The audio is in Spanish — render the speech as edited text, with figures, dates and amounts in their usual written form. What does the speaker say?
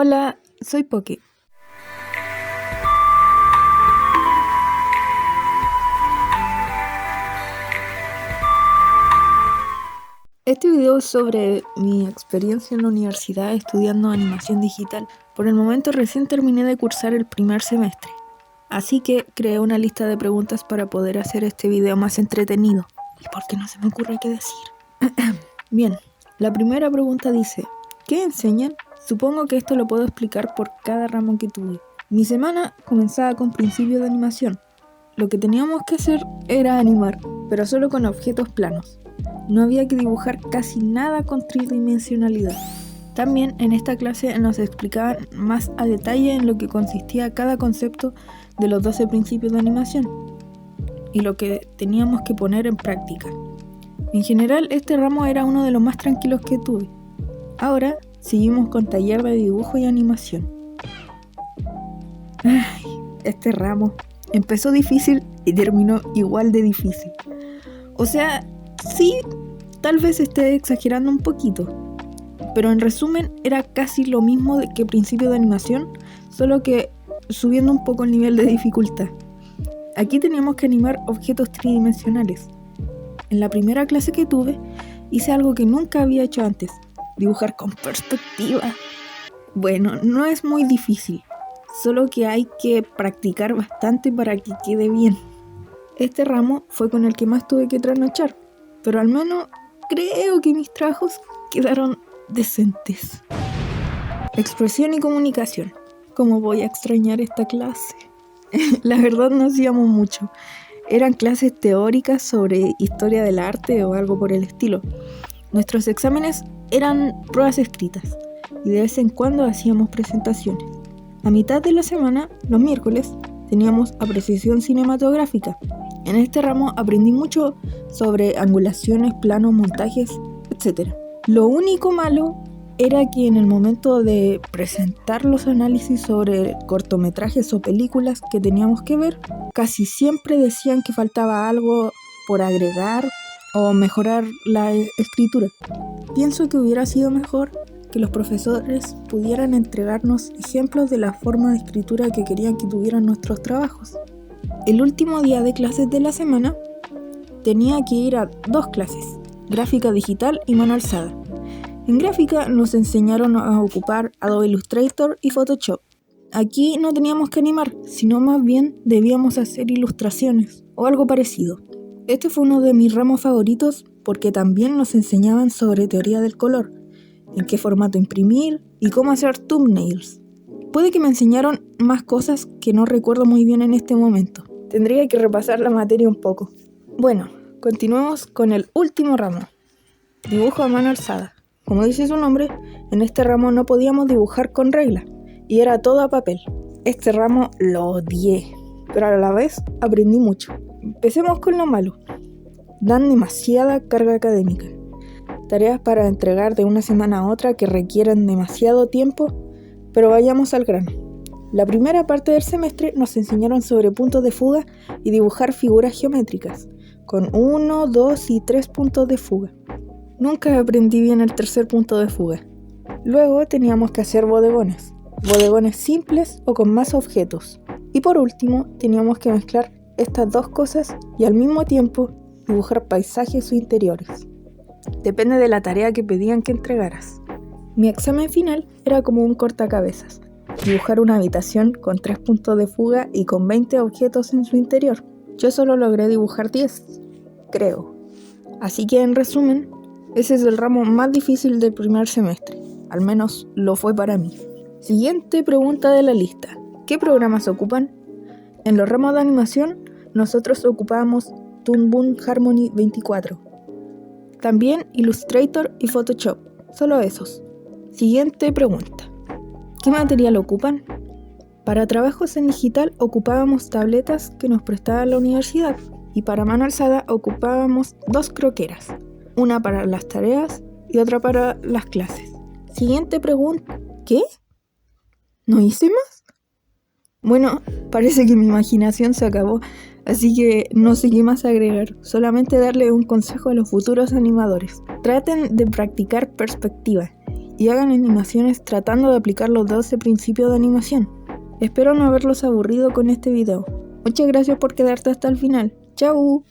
Hola, soy Poke. Este video es sobre mi experiencia en la universidad estudiando animación digital. Por el momento recién terminé de cursar el primer semestre, así que creé una lista de preguntas para poder hacer este video más entretenido. ¿Y por qué no se me ocurre qué decir? Bien, la primera pregunta dice: ¿qué enseñan? Supongo que esto lo puedo explicar por cada ramo que tuve. Mi semana comenzaba con principios de animación. Lo que teníamos que hacer era animar, pero solo con objetos planos. No había que dibujar casi nada con tridimensionalidad. También en esta clase nos explicaban más a detalle en lo que consistía cada concepto de los 12 principios de animación y lo que teníamos que poner en práctica. En general, este ramo era uno de los más tranquilos que tuve. Ahora seguimos con taller de dibujo y animación. Este ramo empezó difícil y terminó igual de difícil. O sea, sí, tal vez esté exagerando un poquito, pero en resumen era casi lo mismo que principio de animación, solo que subiendo un poco el nivel de dificultad. Aquí teníamos que animar objetos tridimensionales. En la primera clase que tuve, hice algo que nunca había hecho antes: dibujar con perspectiva. Bueno, no es muy difícil, solo que hay que practicar bastante para que quede bien. Este ramo fue con el que más tuve que trasnochar, pero al menos creo que mis trabajos quedaron decentes. Expresión y comunicación. ¿Cómo voy a extrañar esta clase? La verdad no hacíamos mucho. Eran clases teóricas sobre historia del arte o algo por el estilo. Nuestros exámenes eran pruebas escritas y de vez en cuando hacíamos presentaciones. A mitad de la semana, los miércoles, teníamos apreciación cinematográfica. En este ramo aprendí mucho sobre angulaciones, planos, montajes, etc. Lo único malo era que en el momento de presentar los análisis sobre cortometrajes o películas que teníamos que ver, casi siempre decían que faltaba algo por agregar o mejorar la escritura. Pienso que hubiera sido mejor que los profesores pudieran entregarnos ejemplos de la forma de escritura que querían que tuvieran nuestros trabajos. El último día de clases de la semana tenía que ir a 2 clases, gráfica digital y mano alzada. En gráfica nos enseñaron a ocupar Adobe Illustrator y Photoshop. Aquí no teníamos que animar, sino más bien debíamos hacer ilustraciones o algo parecido. Este fue uno de mis ramos favoritos porque también nos enseñaban sobre teoría del color, en qué formato imprimir y cómo hacer thumbnails. Puede que me enseñaron más cosas que no recuerdo muy bien en este momento. Tendría que repasar la materia un poco. Bueno, continuemos con el último ramo, dibujo a mano alzada. Como dice su nombre, en este ramo no podíamos dibujar con regla y era todo a papel. Este ramo lo odié, pero a la vez aprendí mucho. Empecemos con lo malo. Dan demasiada carga académica. Tareas para entregar de una semana a otra que requieren demasiado tiempo, pero vayamos al grano. La primera parte del semestre nos enseñaron sobre puntos de fuga y dibujar figuras geométricas, con 1, 2 y 3 puntos de fuga. Nunca aprendí bien el tercer punto de fuga. Luego teníamos que hacer bodegones simples o con más objetos. Y por último, teníamos que mezclar estas dos cosas y al mismo tiempo dibujar paisajes o interiores. Depende de la tarea que pedían que entregaras. Mi examen final era como un cortacabezas: dibujar una habitación con 3 puntos de fuga y con 20 objetos en su interior. Yo solo logré dibujar 10, creo. Así que en resumen, ese es el ramo más difícil del primer semestre. Al menos lo fue para mí. Siguiente pregunta de la lista: ¿qué programas ocupan? En los ramos de animación, nosotros ocupábamos Toon Boom Harmony 24. También Illustrator y Photoshop, solo esos. Siguiente pregunta: ¿qué material ocupan? Para trabajos en digital ocupábamos tabletas que nos prestaba la universidad y para mano alzada ocupábamos 2 croqueras, una para las tareas y otra para las clases. Siguiente pregunta: ¿qué? ¿No hice más? Bueno, parece que mi imaginación se acabó, así que no sé qué más agregar, solamente darle un consejo a los futuros animadores. Traten de practicar perspectiva y hagan animaciones tratando de aplicar los 12 principios de animación. Espero no haberlos aburrido con este video. Muchas gracias por quedarte hasta el final. ¡Chao!